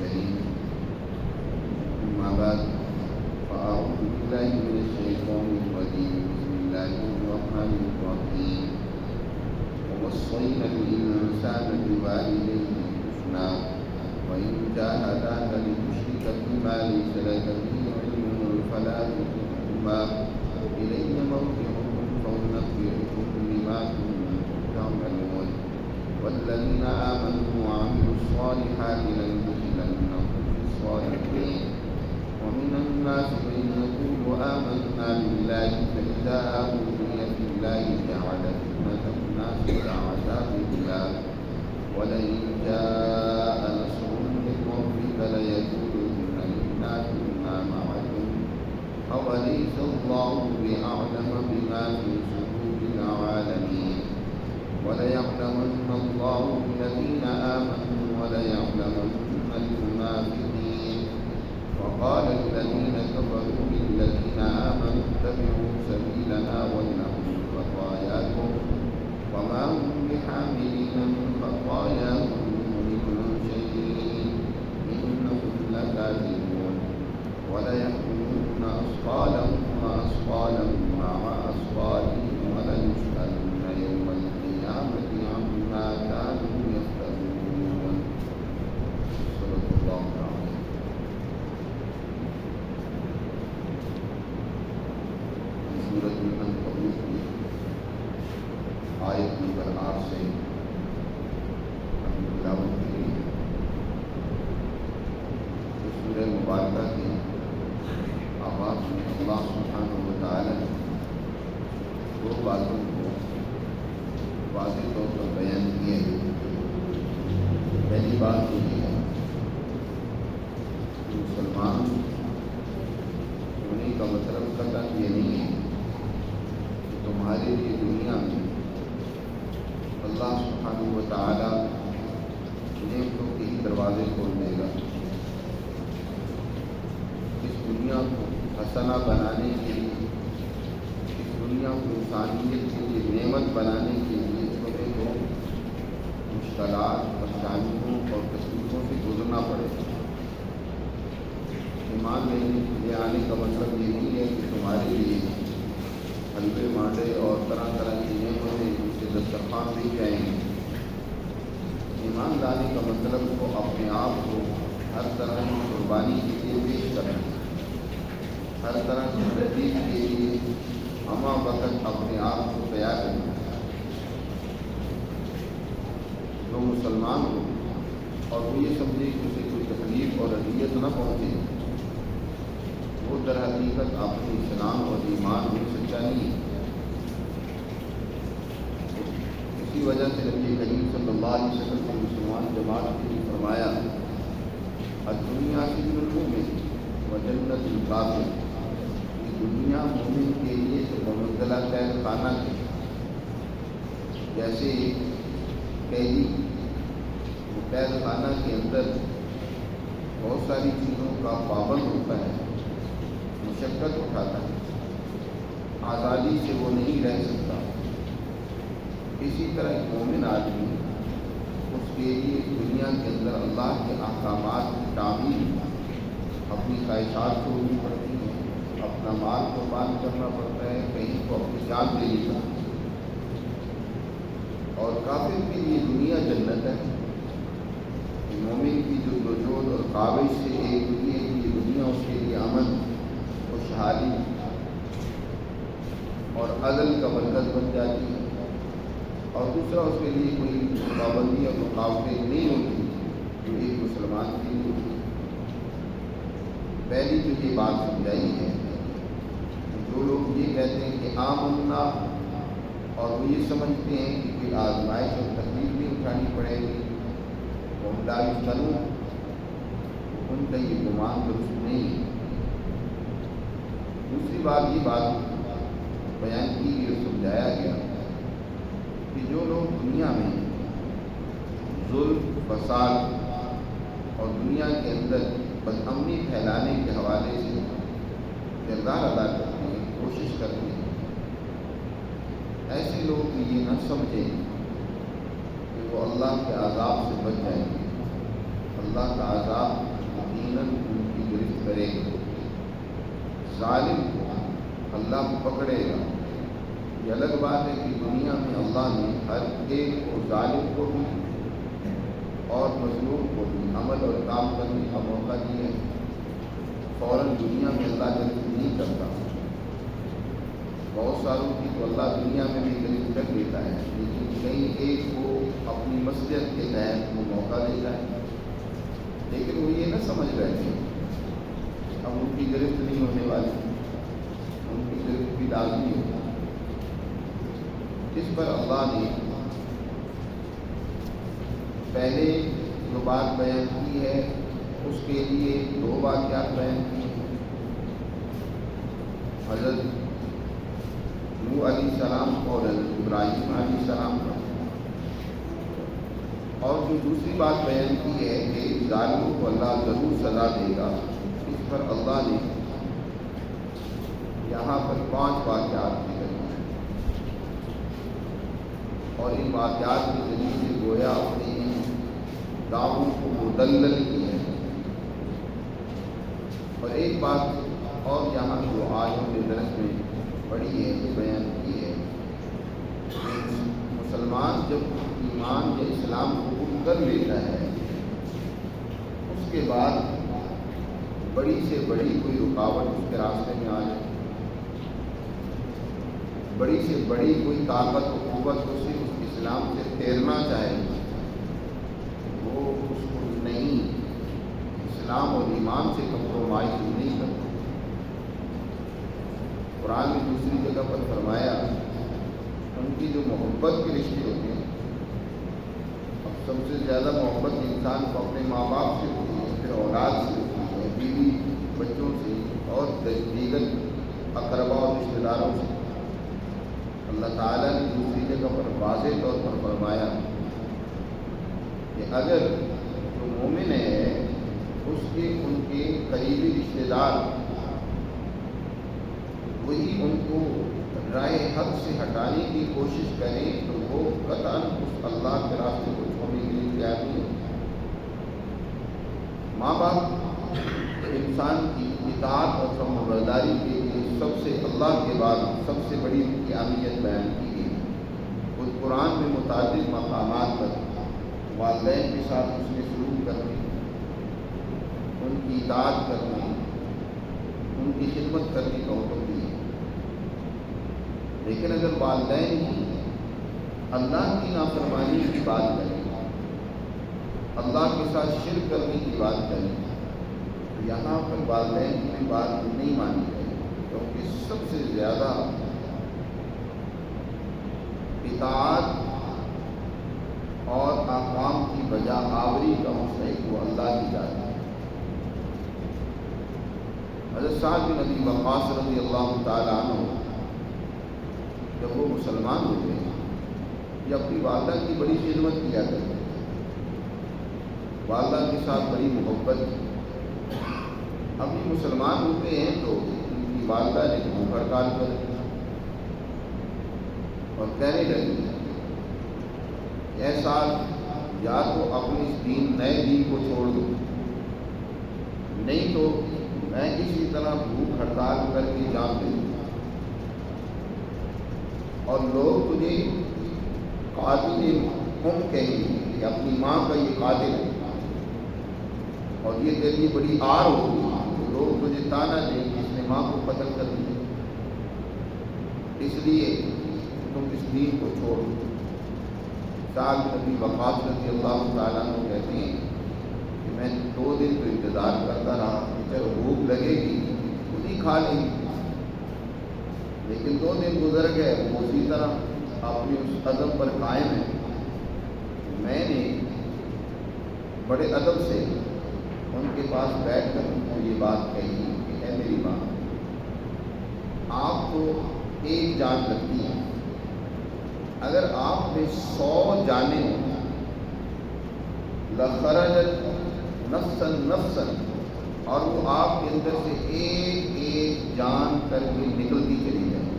الكريم. أما بعد فأعوذ بالله من الشيطان الرجيم. بسم الله الرحمن الرحيم. ووصينا الإنسان بوالديه حسنا وإن جاهداك لتشرك بما ليس لك به علم فلا تطعهما إلي مرجعكم فأنبئكم بما كنتم تعملون والذين آمنوا وعملوا الصالحات لندخلنهم في الصالحين ومن الناس من يقول آمنا بالله فإذا أوذي في الله جعل فتنة الناس كعذاب الله ولئن جاء نصر من ربك ليقولن إنا كنا معكم أوليس الله بأعلم بما في صدور العالمين وليعلمن الله الذين آمنوا وليعلمن المنافقين. وقال الذين كفروا للذين آمنوا اتبعوا سبيلنا ولنحمل خطاياكم وما هم بحاملين من خطاياهم من شيء إنهم لكاذبون وليحملن أثقالهم وأثقالهم مع أثقالهم وليسألن يوم القيامة عما كانوا يفترون. صدق الله العظيم. سورۃ العنکبوت کی آیت نمبر 8 سے ہم تلاوت کی سورہ مبارکہ کے آغاز میں اللہ سبحانہ و تعالی نے دو باتوں کو واضح طور پر بیان کیا ہے. پہلی بات تو یہ ہے کہ مسلمان ہونے کا مطلب قطعاً یہ نہیں ہے کہ تمہارے لیے دنیا میں اللہ سبحانہ و تعالی نعمتوں کے ہی دروازے کھول دے گا. اس دنیا کو حسنہ بنانے کے لیے، اس دنیا کو انسانیت کے لیے نعمت بنانے کے لیے تمہیں کو مشکلات، پریشانیوں اور تکلیفوں سے گزرنا پڑے گا. ایمان لے آنے کا مطلب یہ نہیں ہے کہ تمہارے لیے حلوے مانڈے اور طرح طرح کی نعمتیں ان سے دسترخوان دی جائیں گے. ایمان لانے کا مطلب کو اپنے آپ کو ہر طرح کی قربانی کے لیے پیش کرنا، ہر طرح کی ترتیب کے لیے ہمہ وقت اپنے آپ کو تیار کرنا. جو مسلمان ہو اور وہ یہ سمجھے کہ اسے کوئی تکلیف اور اذیت نہ پہنچے، وہ در حقیقت اپنے اسلام اور ایمان میں سچا نہیں ہے. اسی وجہ سے نبی کریم صلی اللہ علیہ وسلم نے مسلمان جماعت کے لیے فرمایا الدنیا سجن المؤمن وجنت الکافر. یہ دنیا مومن کے لیے تو بمنزلہ قید خانہ ہے. جیسے قیدی قید خانہ کے اندر بہت ساری چیزوں کا پابند ہوتا ہے، مشقت اٹھاتا ہے، آزادی سے وہ نہیں رہ سکتا. اسی طرح ایک مومن آدمی، اس کے لیے دنیا کے اندر اللہ کے احکامات کی تعمیل، اپنی خواہشات چھوڑنی پڑتی ہیں، اپنا مال قربان کرنا پڑتا ہے، کہیں کو اپنی جان دینی پڑتی ہے. اور کافر کے لیے دنیا جنت ہے. مومن کی جو وجود اور کاوش سے ایک یہ کہ یہ دنیا اس کے لیے امن، خوشحالی اور عدل کا مرکز بن جاتی ہے، اور دوسرا اس کے لیے کوئی پابندی اور رکاوٹیں نہیں ہوتی جو ایک مسلمان کے لیے ہوتی. پہلی تو یہ بات سمجھائی ہے جو لوگ یہ کہتے ہیں کہ آمنا اور وہ یہ سمجھتے ہیں کہ کوئی آزمائش اور تکلیف بھی اٹھانی پڑے گی، وہ مدائی کروں، ان کا یہ گمان درست نہیں ہے. دوسری بات یہ بات بیان کی گئی اور سمجھایا گیا کہ جو لوگ دنیا میں ظلم، فساد اور دنیا کے اندر بدامنی پھیلانے کے حوالے سے کردار ادا کرتے ہیں، کوشش کرتے ہیں، ایسے لوگ یہ نہ سمجھیں کہ وہ اللہ کے عذاب سے بچ جائیں گے. اللہ کا عذاب یقیناً ان کی گرفت کرے گا، ظالم کو اللہ پکڑے گا۔ یہ الگ بات ہے کہ دنیا میں اللہ نے ہر ایک کو، ظالم کو بھی اور مظلوم کو بھی، عمل اور کام کرنے کا موقع دیا ہے۔ فوراً دنیا میں اللہ گرفت نہیں کرتا، بہت ساروں کی تو اللہ دنیا میں بھی گرفت کر لیتا ہے، لیکن کہیں ایک کو اپنی مصلحت کے تحت وہ موقع دیتا ہے، لیکن وہ یہ نہ سمجھ بیٹھے اب ان کی گرفت نہیں ہونے والی، ان کی گرفت بھی لازمی ہوگی۔ اس پر اللہ نے پہلے جو بات بیان کی ہے اس کے لیے دو واقعات بیان کیے ہیں۔ حضرت نوح علیہ السلام اور حضرت ابراہیم علیہ السلام کا، اور جو دوسری بات بیان کی ہے کہ ظالموں کو اللہ ضرور سزا دے گا، اس پر اللہ نے یہاں پر 5 واقعات ذکر کیے اور ان واقعات کے ذریعے سے گویا اپنے دعووں کو مدلل کی ہے۔ اور ایک بات اور یہاں جو آج ہم نے درس میں پڑھی ہے، یہ بیان کی ہے کہ مسلمان جب ایمان یا اسلام قبول کر لیتا ہے، اس کے بعد بڑی سے بڑی کوئی رکاوٹ اس کے راستے میں آ جائے، بڑی سے بڑی کوئی طاقت و قوت اسے اس اسلام سے پھیرنا چاہے، وہ اس کو نہیں، اسلام اور ایمان سے کمپرومائز نہیں کرتا۔ قرآن میں دوسری جگہ پر فرمایا ان کی جو محبت کے رشتے ہوتے ہیں، اب سب سے زیادہ محبت انسان کو اپنے ماں باپ سے ہوتی ہے، پھر اولاد سے ہوتی ہے، بیوی بچوں سے، اور دیگر اقربا اور رشتے داروں سے۔ اللہ تعالیٰ نے دوسری جگہ پر واضح طور پر فرمایا کہ اگر جو مومن ہے اس کے ان کے قریبی رشتے دار وہی ان کو رائے حق سے ہٹانے کی کوشش کریں تو وہ قطعاً اس اللہ کے راستے کو چھوڑنے کے لیے تیار نہیں ہوتے۔ ماں باپ انسان کی اطاعت اور فرمانبرداری کے لیے سب سے، اللہ کے بعد سب سے بڑی ان کی اہمیت بیان کی گئی ہے۔ خود قرآن میں متعدد مقامات پر والدین کے ساتھ اس نے سلوک کرنے، ان کی اطاعت کرنے، ان کی خدمت کرنے کا حکم دیا۔ لیکن اگر والدین ہی اللہ کی نافرمانی کی بات کریں، اللہ کے ساتھ شرک کرنے کی بات کریں، تو یہاں پر والدین کی بات نہیں مانی جائے، کیونکہ سب سے زیادہ اطاعت اور احکام کی بجا آوری کا مستحق وہ اللہ کی ذات ہے۔ حضرت سعد بن ابی وقاص رضی اللہ تعالیٰ عنہ جب وہ مسلمان ہوئے، یہ اپنی والدہ کی بڑی خدمت کیا کرتے تھے، والدہ کے ساتھ بڑی محبت تھی۔ اب یہ مسلمان ہوتے ہیں تو ان کی والدہ نے منہ ہڑتال کر دی اور کہنے لگی اے سعد، یا تو اپنے اس نئے دین کو چھوڑ دو، نہیں تو میں اسی طرح بھوک ہڑتال کر کے جان دے دوں اور لوگ تجھے قاتل کہیں گے کہ اپنی ماں کا یہ قاتل ہے، اور یہ تیری بڑی آر ہوگی، لوگ تجھے تانا دیں کہ اس نے ماں کو قتل کر دیا، اس لیے تم اس دین کو چھوڑو۔ سعد بن ابی وقاص رضی اللہ تعالیٰ عنہ کہتے ہیں کہ میں 2 دن تو انتظار کرتا رہا کہ جب بھوک لگے گی خود ہی کھا لیں گی، لیکن 2 دن گزر گئے، وہ اسی طرح اپنے اس عزم پر قائم ہے۔ میں نے بڑے ادب سے ان کے پاس بیٹھ کر ان کو یہ بات کہی کہ اے میری ماں، آپ تو ایک جان لگتی ہیں، اگر آپ نے 100 جانیں ہوں لخرجت نفسا نفسا، اور وہ آپ کے اندر سے ایک ایک جان کر کے نکلتی چلی جائے،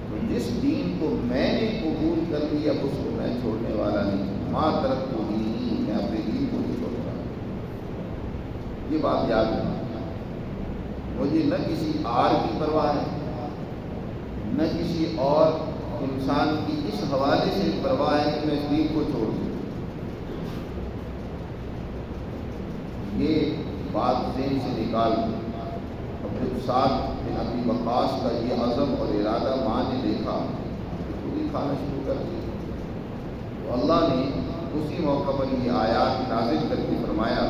تو جس دین کو میں نے قبول کر لیا اس کو میں چھوڑنے والا نہیں، ماں طرف کو دینی، میں اپنے دین کو یہ بات یاد رکھنا، مجھے نہ کسی آر کی پرواہ ہے، نہ کسی اور انسان کی اس حوالے سے پرواہ ہے کہ میں اس دین کو چھوڑ دوں۔ یہ بات ذہن سے نکال دوں۔ اب جب سعد بن ابی وقاص کا یہ عزم اور ارادہ ماں نے دیکھا تو پوری کھانا شروع کر دی، تو اللہ نے اسی موقع پر یہ آیات نازل کر کے فرمایا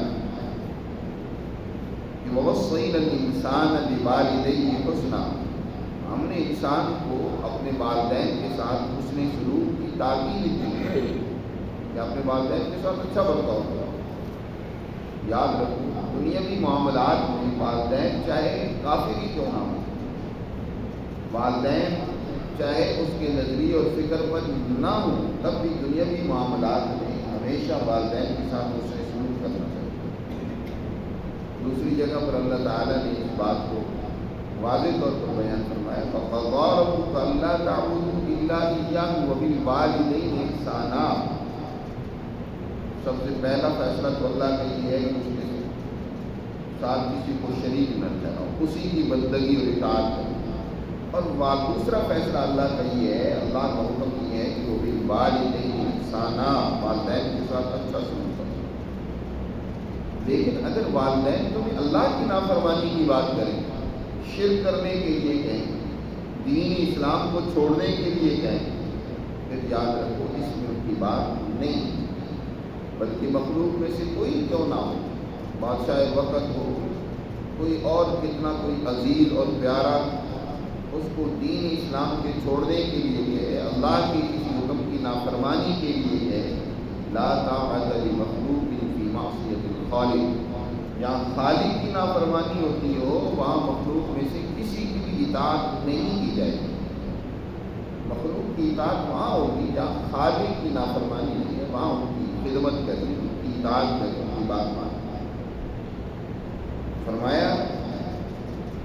کہ وَوَصَّيْنَا الْإِنسَانَ بِوَالِدَيْهِ حُسْنًا، ہم نے انسان کو اپنے والدین کے ساتھ حسن سلوک کی تاکید دی ہے کہ اپنے والدین کے ساتھ اچھا برتاؤ کرو۔ یاد رکھو، دنیاوی معاملات میں والدین چاہے کافر ہی کیوں نہ ہو، والدین چاہے اس کے نظریے اور فکر پر نہ ہو، تب بھی دنیاوی معاملات میں ہمیشہ والدین کے ساتھ اس سے سلوک کرنا چاہیے۔ دوسری جگہ پر اللہ تعالیٰ نے اس بات کو واضح طور پر بیان فرمایا، فَقَضَىٰ رَبُّكَ أَلَّا تَعْبُدُوا إِلَّا إِيَّاهُ وَبِالْوَالِدَيْنِ إِحْسَانًا۔ سب سے پہلا فیصلہ تو اللہ کا یہ ہے کہ اس کے ساتھ کسی کو شریک نہ ٹھہراؤ، اسی کی بندگی اور اطاعت کرو۔ اور دوسرا فیصلہ اللہ کا یہ ہے، اللہ کا حکم یہ ہے کہ وہ بالوالدین احسانا، والدین کے ساتھ اچھا سلوک کرو۔ لیکن اگر والدین تمہیں اللہ کی نافرمانی کی بات کریں، شرک کرنے کے لیے کہیں، دین اسلام کو چھوڑنے کے لیے کہیں، پھر یاد رکھو اس میں ان کی بات نہیں، بلکہ مخلوق میں سے کوئی کیوں نہ ہو، بادشاہ وقت ہو، کوئی اور کتنا کوئی عزیز اور پیارا، اس کو دین اسلام کے چھوڑنے کے لیے ہے، اللہ کے کسی حکم کی نافرمانی کے لیے ہے۔ لا طاعۃ لمخلوق فی معصیۃ الخالق، جہاں خالق کی نافرمانی ہوتی ہو وہاں مخلوق میں سے کسی کی بھی اطاعت نہیں کی جائے گی۔ مخلوق کی اطاعت وہاں ہوگی جہاں خالق کی نافرمانی نہیں ہے، وہاں ان کی خدمت کریں، ان کی اطاعت کریں، ان کی بات مانیں۔ فرمایا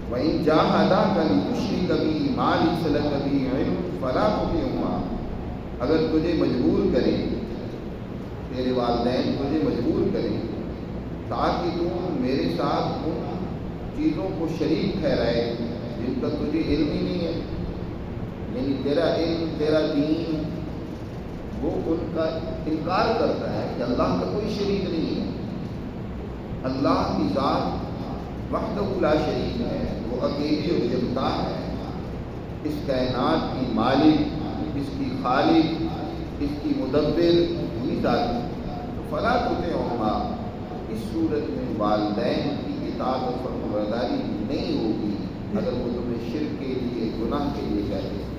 وَإِن جَاهَدَاكَ لِتُشْرِكَ بِي مَا لَيْسَ لَكَ بِهِ عِلْمٌ فَلَا تُطِعْهُمَا، اگر تجھے مجبور کریں، تیرے والدین تجھے مجبور کریں تاکہ تم میرے ساتھ ان چیزوں کو شریک ٹھہرائے جن کا تجھے علم ہی نہیں ہے، یعنی تیرا علم، تیرا دین وہ ان کا انکار کرتا ہے کہ اللہ کا کوئی شریک نہیں ہے، اللہ کی ذات وحدہ لا شریک ہے، وہ اکیلی اور یکتا ہے، اس کائنات کی مالک، اس کی خالق، اس کی مدبر وہی ذات ہے۔ فلا تطعهما، اس صورت میں والدین کی اطاعت اور فرمانبرداری نہیں ہوگی اگر وہ تمہیں شرک کے لیے، گناہ کے لیے کہتے ہیں،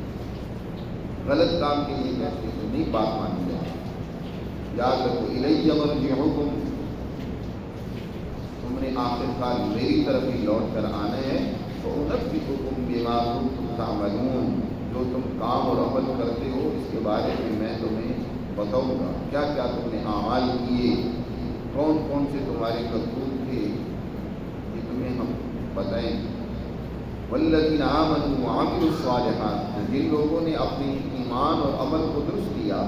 غلط کام کے لیے کہتے ہیں، تو نہیں بات مانی جائے۔ یاد رکھو الیہ مرجعکم، تم نے آخر کار میری طرف ہی لوٹ کر آنا ہے، فأنبئکم بما کنتم تعملون، جو تم کام اور عمل کرتے ہو اس کے بارے میں تمہیں بتاؤں گا، کیا کیا تم نے اعمال کیے، کون کون سے تمہارے کرتوت تھے، یہ تمہیں ہم بتائیں گے۔ والذین آمنوا وعملوا الصالحات، جن لوگوں نے اپنے ایمان اور عمل کو درست کیا،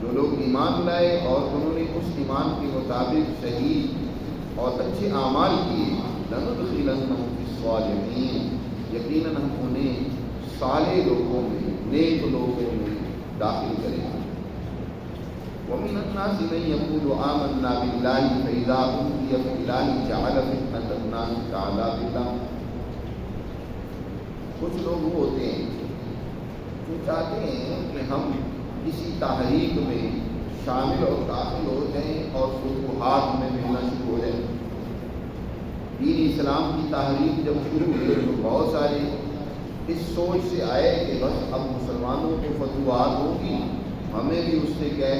جو لوگ ایمان لائے اور انہوں نے اس ایمان کے مطابق صحیح اور اچھے اعمال کیے، لندخلنہم فی الصالحین، یقیناً ہم انہیں صالح لوگوں میں، نیک لوگوں میں داخل کریں گے۔ ومن الناس من يقول آمنا بالله فإذا أوذي في الله جعل فتنة الناس كعذاب الله، کچھ لوگ وہ ہوتے ہیں جو چاہتے ہیں کہ ہم کسی تحریک میں شامل اور داخل ہو جائیں اور فتوحات میں ملنا شروع ہو جائیں۔ دین اسلام کی تحریک جب شروع ہوئی تو بہت سارے اس سوچ سے آئے کہ بس اب مسلمانوں کو فتوحات ہوگی، ہمیں بھی اس سے کیا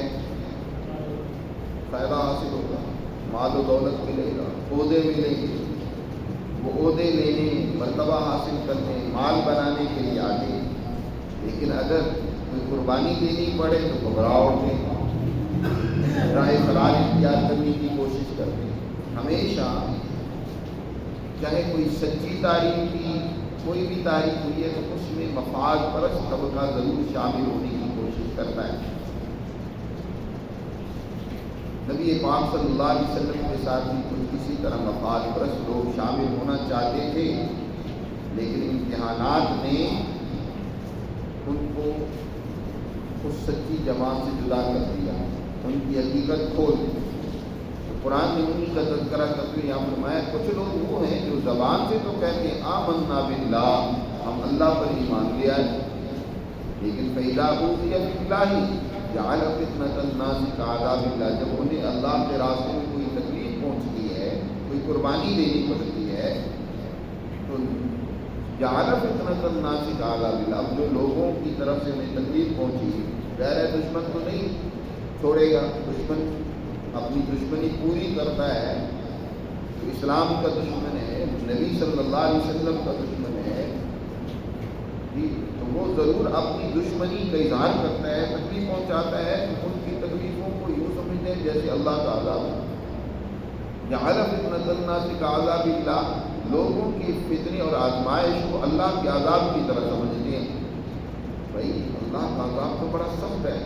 فائدہ حاصل ہوگا، مال و دولت ملے گا، عہدے ملیں گے، وہ عہدے لینے، مرتبہ حاصل کرنے، مال بنانے کے لیے آگے۔ لیکن اگر کوئی قربانی دینی پڑے تو گھبراہٹ میں راہ فرار اختیار کرنے کی کوشش کرتے ہیں۔ ہمیشہ چاہے کوئی سچی تاریخ کی کوئی بھی تاریخ ہوئی ہے تو اس میں مفاد پرست طبقہ ضرور شامل ہونے کی کوشش کرتا ہے۔ نبی پاک صلی اللہ علیہ وسلم کے ساتھ بھی کچھ کسی طرح مفاد پرست لوگ شامل ہونا چاہتے تھے، لیکن امتحانات نے ان کو اس سچی جماعت سے جدا کر دیا، ان کی حقیقت کھول دی۔ قرآن نے انہیں کا تذکرہ کرتے ہوئے یہاں فرمایا کچھ لوگ وہ ہیں جو زبان سے تو کہتے ہیں آمنا باللہ، ہم اللہ پر ایمان لے آئے، لیکن فَإِذَا أُوذِيَ فِي اللَّهِ جعل فتنة الناس كعذاب اللہ، جب انہیں اللہ کے راستے میں کوئی تکلیف پہنچتی ہے، کوئی قربانی دینی پڑتی ہے، تو جعل فتنة الناس كعذاب اللہ، جو لوگوں کی طرف سے انہیں تکلیف پہنچی، غیر دشمن تو نہیں چھوڑے گا، دشمن اپنی دشمنی پوری کرتا ہے، تو اسلام کا دشمن ہے، نبی صلی اللہ علیہ وسلم کا دشمن ہے، تو وہ ضرور اپنی دشمنی کا اظہار کرتا ہے، تکلیف پہنچاتا ہے، تو ان کی تکلیفوں کو یوں سمجھتے ہیں جیسے اللہ کا عذاب ہے۔ جعل فتنة الناس كعذاب اللہ، لوگوں کی فتنے اور آزمائش کو اللہ کے عذاب کی طرح سمجھتے ہیں۔ بھائی اللہ کا عذاب تو بڑا سخت ہے،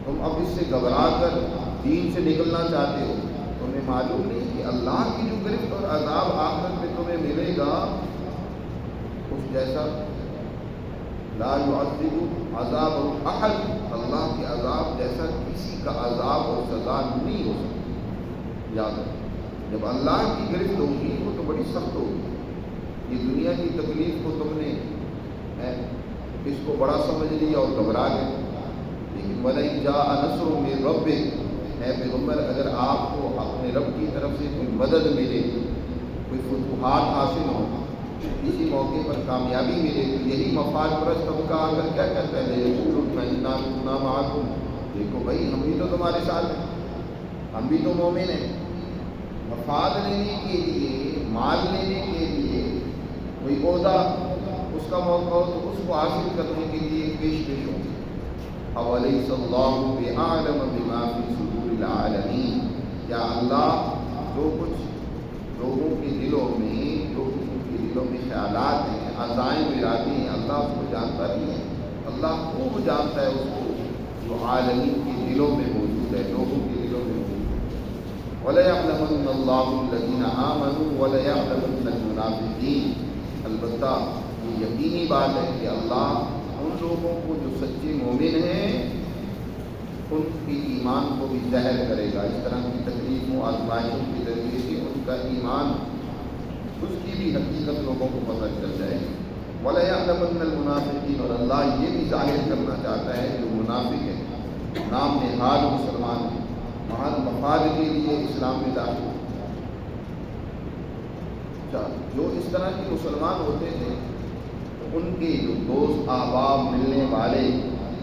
تم اب اس سے گھبرا کر دین سے نکلنا چاہتے ہو، تمہیں معلوم نہیں کہ اللہ کی جو گرفت اور عذاب آخرت میں تمہیں ملے گا اس جیسا لا يعذب عذاب احد، اللہ کے عذاب جیسا کسی کا عذاب اور سزا نہیں ہو سکتی۔ یاد رکھو، جب اللہ کی گرفت ہوگی وہ تو بڑی سخت ہوگی۔ یہ دنیا کی تکلیف کو تم نے اس کو بڑا سمجھ لیا اور گھبرا گئے، لیکن وَلَئِن جَاءَ نَصْرٌ مِّن رَّبِّكَ، اے پیغمبر اگر آپ کو اپنے رب کی طرف سے کوئی مدد ملے، کوئی فتوحات حاصل ہو، کسی موقع پر کامیابی ملے، تو یہی مفاد پرست طبقہ آ کر کیا کہتا ہے اِنَّا كُنَّا مَعَكُمْ، دیکھو بھائی ہم بھی تو تمہارے ساتھ ہیں، ہم بھی تو مومن ہیں۔ مفاد لینے کے لیے، مال لینے کے لیے، کوئی عہدہ اس کا موقع ہو تو اس کو حاصل کرنے کے لیے پیش ہو۔ أَوَلَيْسَ اللَّهُ بِأَعْلَمَ بِمَا فِي صُدُورِ الْعَالَمِينَ، کیا اللہ جو کچھ لوگوں کے دلوں میں، جو کچھ ان کے دلوں میں خیالات ہیں، عزائم ارادے ہیں، اللہ اس کو جانتا نہیں ہے؟ اللہ خوب جانتا ہے اس کو جو عالمین کے دلوں میں موجود ہے، لوگوں کے دلوں میں موجود ہے۔ وَلَيَعْلَمَنَّ اللَّهُ الَّذِينَ آمَنُوا وَلَيَعْلَمَنَّ الْمُنَافِقِينَ، البتہ یہ یقینی بات ہے کہ اللہ ان لوگوں کو جو سچے مومن ہیں ان کی ایمان کو بھی ظاہر کرے گا، اس طرح کی تکلیفوں آزمائشوں کے ذریعے سے ان کا ایمان، اس کی بھی حقیقت لوگوں کو پتہ چل جائے گی۔ وَلَيَعْلَمَنَّ الْمُنَافِقِينَ، اور اللہ یہ بھی ظاہر کرنا چاہتا ہے جو منافق ہے، نام نہاد مسلمان ہے، محض مفاد کے لیے اسلام میں داخل ہے۔ جو اس طرح کے مسلمان ہوتے تھے ان کے جو دوست احباب ملنے والے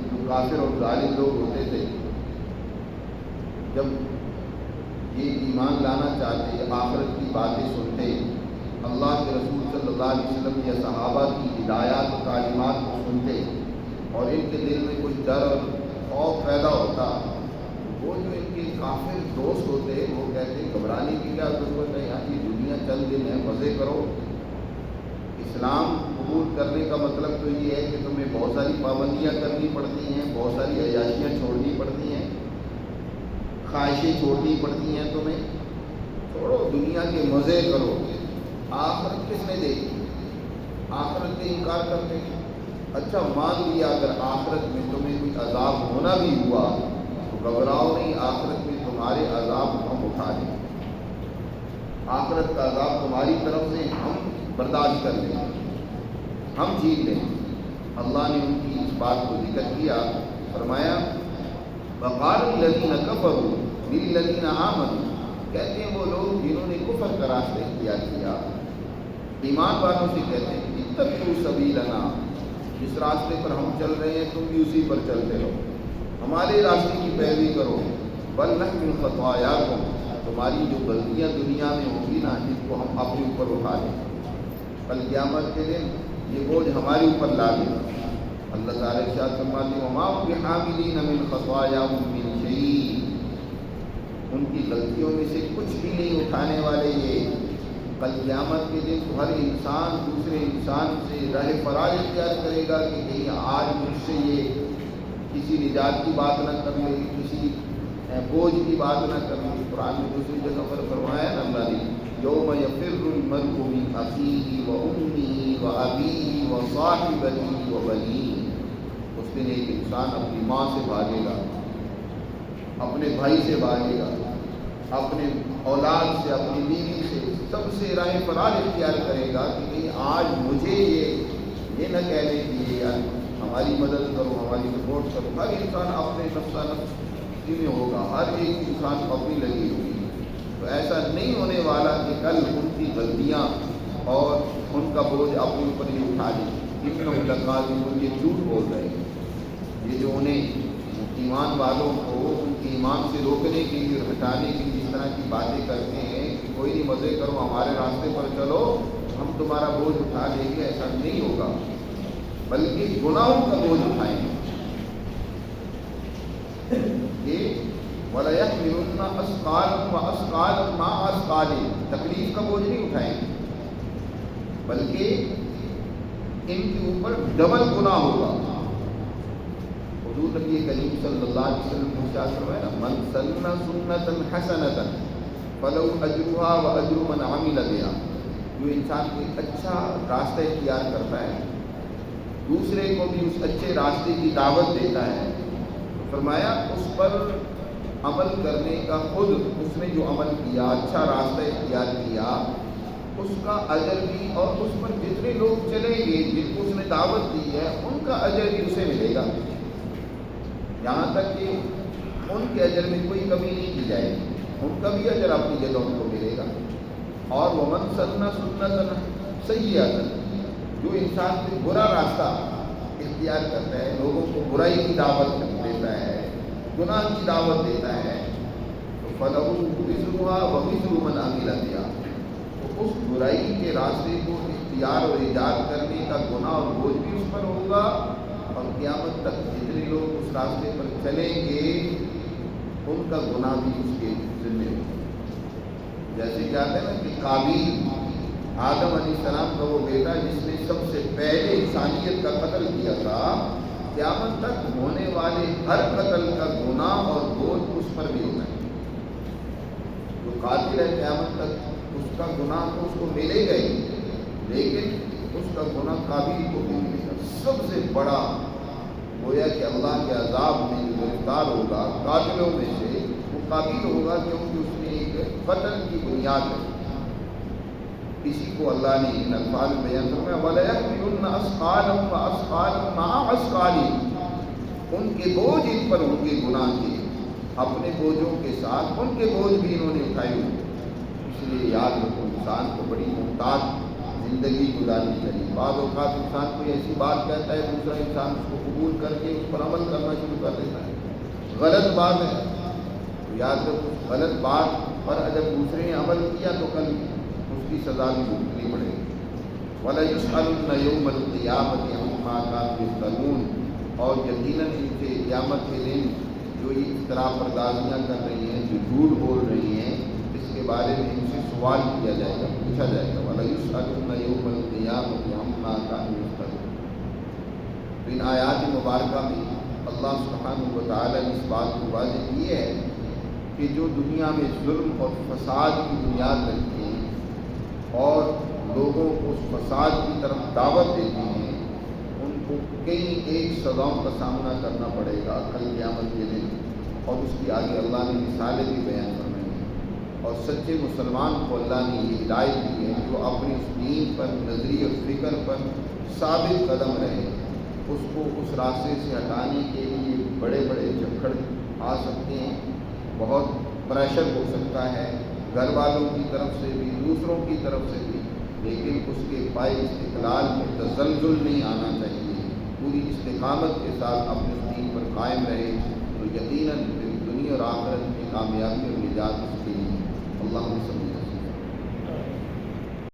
جو کافر اور ظالم لوگ ہوتے تھے، جب یہ ایمان لانا چاہتے، آخرت کی باتیں سنتے، اللہ کے رسول صلی اللہ علیہ وسلم یا صحابہ کی ہدایات و تعلیمات کو سنتے اور ان کے دل میں کچھ ڈر اور خوف پیدا ہوتا، وہ جو ان کے کافر دوست ہوتے وہ کہتے گھبرانے کی کیا ضرورت ہے، یہاں کی دنیا چند دن ہے، مزے کرو۔ اسلام قبول کرنے کا مطلب تو یہ ہے کہ تمہیں بہت ساری پابندیاں کرنی پڑتی ہیں، بہت ساری عیاشیاں چھوڑنی پڑتی ہیں، خواہشیں چھوڑنی پڑتی ہیں، تمہیں چھوڑو، دنیا کے مزے کرو۔ آخرت کس نے دیکھی؟ آخرت سے انکار کرتے ہیں۔ اچھا مان لیا اگر آخرت میں تمہیں کوئی عذاب ہونا بھی ہوا تو گھبراؤ نہیں، آخرت میں تمہارے عذاب ہم اٹھا لیں، آخرت کا عذاب تمہاری طرف سے ہم برداشت کر لیں، ہم جیت لیں۔ اللہ نے ان کی اس بات کو ذکر کیا، فرمایا وَقَالَ الَّذِينَ كَفَرُوا لِلَّذِينَ آمَنُوا، کہتے ہیں وہ لوگ جنہوں نے کفر کا راستہ اختیار کیا، ایمان والوں سے کہتے ہیں اتَّبِعُوا سَبِيلَنَا، جس راستے پر ہم چل رہے ہیں تم بھی اسی پر چلتے رہو، ہمارے راستے کی پیروی کرو، بَلْ نَحْمِلُ خَطَايَاكُمْ، تمہاری جو غلطیاں دنیا میں ہوں گی نا جس کو ہم اپنے اوپر اٹھا لیں، کل قیامت کے دن یہ بوجھ ہمارے اوپر لا دیں۔ اللہ تعالیٰ ارشاد فرماتے ہیں وَمَا هُمْ بِحَامِلِينَ مِنْ خَطَايَاهُمْ مِنْ شَيْءٍ، ان کی غلطیوں میں سے کچھ بھی نہیں اٹھانے والے یہ۔ کل قیامت کے دن ہر انسان دوسرے انسان سے راہ فراز اختیار کرے گا کہ کہیں آج مجھ سے یہ کسی نجات کی بات نہ کر لے، کسی بوجھ کی بات نہ کریں. قرآن میں دوسری جگہ پر فرمایا نا اللہ نے یوم یفر المرء من اخیہ وامہ وابیہ وصاحبتہ وبنیہ. اس دن ایک انسان اپنی ماں سے بھاگے گا, اپنے بھائی سے بھاگے گا, اپنے اولاد سے, اپنی بیوی سے, سب سے راہ فرار اختیار کرے گا کہ نہیں آج مجھے یہ نہ کہنے کہ یار ہماری مدد کرو, ہماری سپورٹ کرو. ہر انسان اپنے نفسہ نفس میں ہوگا, ہر ایک انسان کو اپنی لگی ہوگی. تو ایسا نہیں ہونے والا کہ کل ان کی غلطیاں اور ان کا بوجھ اپنے اوپر ہی اٹھا لیں. انہوں لکاذبون, یہ جھوٹ بول رہے ہیں. یہ جو انہیں ایمان والوں کو ان کے ایمان سے روکنے کے لیے, ہٹانے کے لیے اس طرح کی باتیں کرتے ہیں کہ کوئی نہیں مزے کرو, ہمارے راستے پر چلو, ہم تمہارا بوجھ اٹھا لیں گے, ایسا نہیں ہوگا, بلکہ گناہوں کا بوجھ اٹھائیں گے. یہ وَلَيَحْمِلُنَّ أَثْقَالَهُمْ وَأَثْقَالًا مَعَ أَثْقَالِهِمْ, تکلیف کا بوجھ نہیں اٹھائیں گے, بلکہ ان کے اوپر ڈبل گناہ ہوگا. حضور نبی کریم صلی اللہ علیہ وسلم نے ارشاد فرمایا من سن سنۃ حسنۃ فلو اجرها واجر من عمل بها. جو انسان کوئی اچھا راستہ اختیار کرتا ہے, دوسرے کو بھی اس اچھے راستے کی دعوت دیتا ہے, فرمایا اس پر عمل کرنے کا, خود اس نے جو عمل کیا, اچھا راستہ اختیار کیا, اس کا اجر بھی, اور اس پر جتنے لوگ چلیں گے جن کو اس نے دعوت دی ہے ان کا اجر بھی اسے ملے گا, یہاں تک کہ ان کے اجر میں کوئی کمی نہیں کی جائے گی, ان کا بھی اجر اپنی جگہ ان کو ملے گا. اور ومن سن سنۃ سیئۃ, جو انسان کوئی برا راستہ اختیار کرتا ہے, لوگوں کو برائی کی دعوت دیتا ہے, گناہ کی دعوت دیتا ہے, تو فلہ وزرها ووزر من عمل بها, تو اس برائی کے راستے کو اختیار اور ایجاد کرنے کا گناہ اور بوجھ بھی اس پر ہوگا, اور قیامت تک جتنے لوگ اس راستے پر چلیں گے ان کا گناہ بھی اس کے ذمہ ہوگا. جیسے کہتے ہیں نا کہ قابیل آدم علیہ السلام کا وہ بیٹا جس نے سب سے پہلے انسانیت کا قتل کیا تھا, قیامت تک ہونے والے ہر قتل کا گناہ اور بوجھ اس پر بھی ہوتا ہے. جو قاتل ہے قیامت تک اس کا گناہ تو اس کو ملے گا ہی, لیکن اس کا گناہ قابیل کو بھی ملے گا. سب سے بڑا گویا کہ اللہ کے عذاب میں جو گرفتار ہوگا قاتلوں میں سے, وہ قابیل ہوگا کیونکہ اس نے ایک قتل کی بنیاد ہے. اسی کو اللہ نے ان الفاظ میں بیان فرمایا وَلَيَحْمِلُنَّ أَثْقَالَهُمْ وَأَثْقَالًا مَعَ أَثْقَالِهِمْ, ان کے بوجھ ان پر ہوں گے گناہ کے, اپنے بوجھوں کے ساتھ ان کے بوجھ بھی انہوں نے اٹھائے ہوئے. اس لیے یاد رکھو انسان کو بڑی محتاط زندگی گزارنی چاہیے. بعض اوقات انسان کوئی ایسی بات کہتا ہے, دوسرا انسان اس کو قبول کر کے اس پر عمل کرنا شروع کر دیتا ہے, غلط بات ہے. تو یاد رکھو غلط بات پر اگر دوسرے نے عمل کیا تو کل اس کی سزا بھی بھگتنی پڑے گی. وَلَيُسْأَلُنَّ يَوْمَ الْقِيَامَةِ عَمَّا كَانُوا يَفْتَرُونَ, اور یقیناً ان سے قیامت کے دن جو یہ اختراع پردازیاں کر رہی ہیں, جو جھوٹ بول رہی ہیں, اس کے بارے میں ان سے سوال کیا جائے گا, پوچھا جائے گا. وَلَيُسْأَلُنَّ يَوْمَ الْقِيَامَةِ عَمَّا كَانُوا يَفْتَرُونَ. تو ان آیات مبارکہ میں اللہ سبحانہ و تعالیٰ نے اس بات کو واضح کی ہے کہ جو دنیا میں ظلم اور فساد کی بنیاد رکھتے ہیں اور لوگوں کو اس فساد کی طرف دعوت دیتے ہیں, ان کو کئی ایک سزاؤں کا سامنا کرنا پڑے گا کل قیامت کے دن. اور اس کی آگے اللہ نے مثالیں بھی بیان فرمائی ہیں. اور سچے مسلمان کو اللہ نے یہ ہدایت دی ہے جو اپنی اس دین پر, نظریے اور فکر پر ثابت قدم رہے. اس کو اس راستے سے ہٹانے کے لیے بڑے بڑے جھکڑ آ سکتے ہیں, بہت پریشر ہو سکتا ہے گھر والوں کی طرف سے بھی, دوسروں کی طرف سے بھی, لیکن اس کے پائے استقلال میں تزلزل نہیں آنا چاہیے. پوری استقامت کے ساتھ اپنے دین پر قائم رہے تو یقیناً دنیا اور آخرت میں کامیابی اور نجات اس کے لیے. اللہ سمجھ